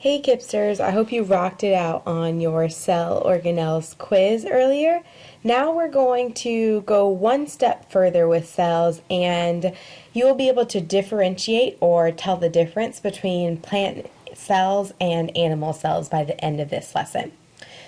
Hey Kipsters, I hope you rocked it out on your cell organelles quiz earlier. Now we're going to go one step further with cells, and you will be able to differentiate or tell the difference between plant cells and animal cells by the end of this lesson.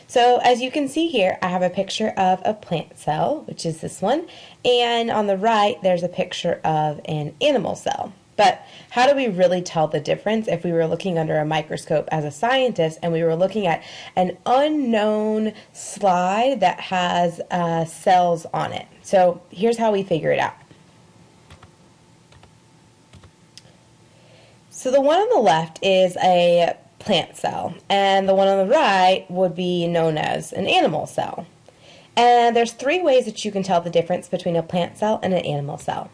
So as you can see here, I have a picture of a plant cell, which is this one, and on the right there's a picture of an animal cell. But how do we really tell the difference if we were looking under a microscope as a scientist and we were looking at an unknown slide that has cells on it? So here's how we figure it out. So the one on the left is a plant cell, and the one on the right would be known as an animal cell. And there's three ways that you can tell the difference between a plant cell and an animal cell.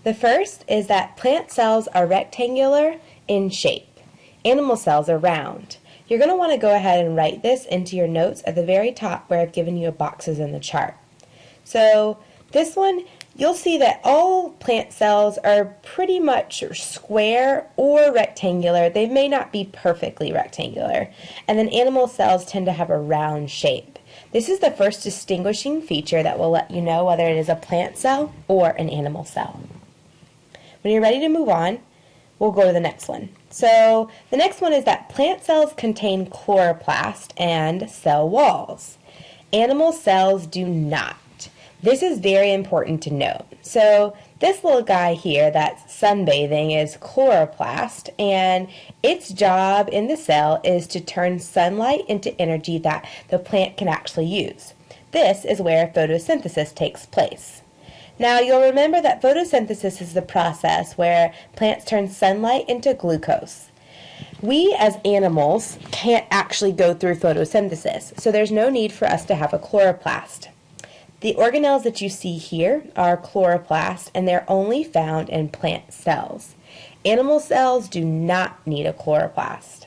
The first is that plant cells are rectangular in shape. Animal cells are round. You're going to want to go ahead and write this into your notes at the very top where I've given you boxes in the chart. So this one, you'll see that all plant cells are pretty much square or rectangular. They may not be perfectly rectangular. And then animal cells tend to have a round shape. This is the first distinguishing feature that will let you know whether it is a plant cell or an animal cell. When you're ready to move on, we'll go to the next one. So the next one is that plant cells contain chloroplast and cell walls. Animal cells do not. This is very important to note. So this little guy here that's sunbathing is chloroplast, and its job in the cell is to turn sunlight into energy that the plant can actually use. This is where photosynthesis takes place. Now you'll remember that photosynthesis is the process where plants turn sunlight into glucose. We as animals can't actually go through photosynthesis, so there's no need for us to have a chloroplast. The organelles that you see here are chloroplast, and they're only found in plant cells. Animal cells do not need a chloroplast.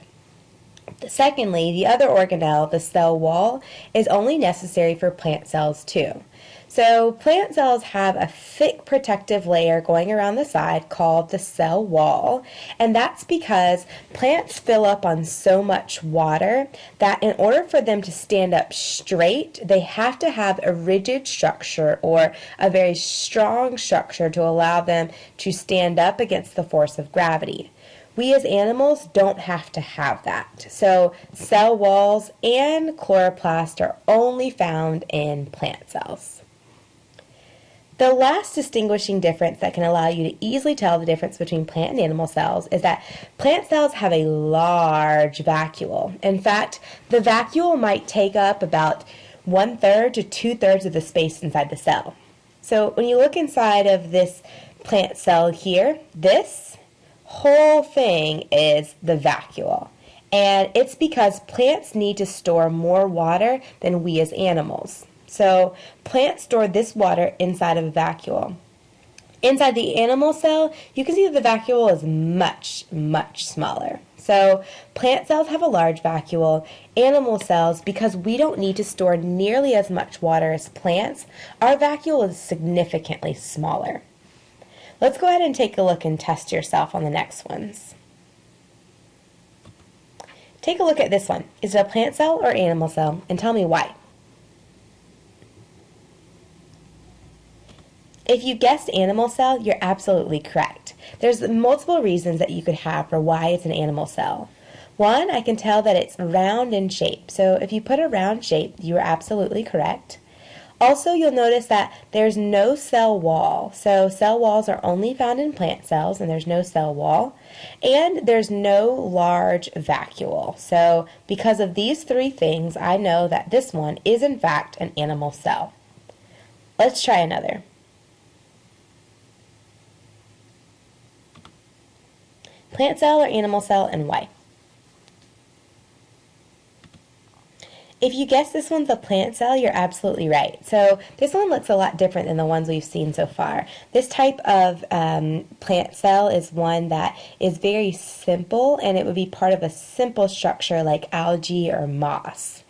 Secondly, the other organelle, the cell wall, is only necessary for plant cells too. So plant cells have a thick protective layer going around the side called the cell wall, and that's because plants fill up on so much water that in order for them to stand up straight, they have to have a rigid structure or a very strong structure to allow them to stand up against the force of gravity. We as animals don't have to have that. So cell walls and chloroplast are only found in plant cells. The last distinguishing difference that can allow you to easily tell the difference between plant and animal cells is that plant cells have a large vacuole. In fact, the vacuole might take up about 1/3 to 2/3 of the space inside the cell. So when you look inside of this plant cell here, this whole thing is the vacuole. And it's because plants need to store more water than we as animals. So plants store this water inside of a vacuole. Inside the animal cell, you can see that the vacuole is much, much smaller. So plant cells have a large vacuole. Animal cells, because we don't need to store nearly as much water as plants, our vacuole is significantly smaller. Let's go ahead and take a look and test yourself on the next ones. Take a look at this one. Is it a plant cell or animal cell? And tell me why. If you guessed animal cell, you're absolutely correct. There's multiple reasons that you could have for why it's an animal cell. One, I can tell that it's round in shape. So if you put a round shape, you are absolutely correct. Also, you'll notice that there's no cell wall. So cell walls are only found in plant cells, and there's no cell wall. And there's no large vacuole. So because of these three things, I know that this one is in fact an animal cell. Let's try another. Plant cell or animal cell, and why? If you guess this one's a plant cell, you're absolutely right. So this one looks a lot different than the ones we've seen so far. This type of plant cell is one that is very simple, and it would be part of a simple structure like algae or moss.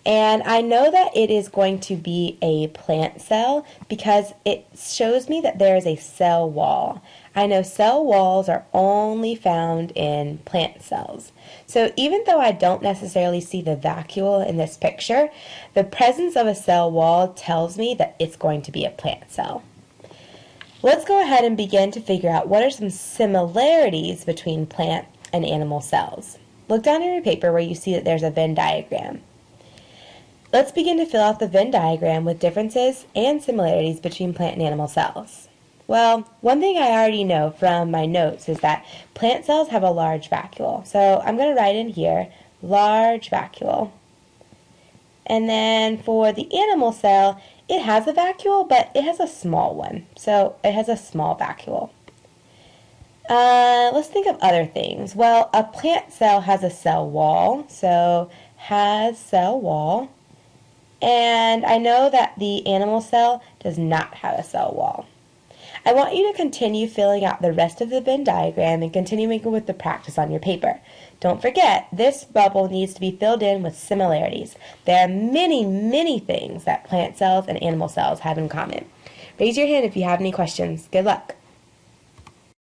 And I know that it is going to be a plant cell because it shows me that there is a cell wall. I know cell walls are only found in plant cells. So even though I don't necessarily see the vacuole in this picture, the presence of a cell wall tells me that it's going to be a plant cell. Let's go ahead and begin to figure out what are some similarities between plant and animal cells. Look down in your paper where you see that there's a Venn diagram. Let's begin to fill out the Venn diagram with differences and similarities between plant and animal cells. Well, one thing I already know from my notes is that plant cells have a large vacuole. So I'm going to write in here, large vacuole. And then for the animal cell, it has a vacuole, but it has a small one. So it has a small vacuole. Let's think of other things. Well, a plant cell has a cell wall, so has cell wall. And I know that the animal cell does not have a cell wall. I want you to continue filling out the rest of the Venn diagram and continuing with the practice on your paper. Don't forget, this bubble needs to be filled in with similarities. There are many, many things that plant cells and animal cells have in common. Raise your hand if you have any questions. Good luck.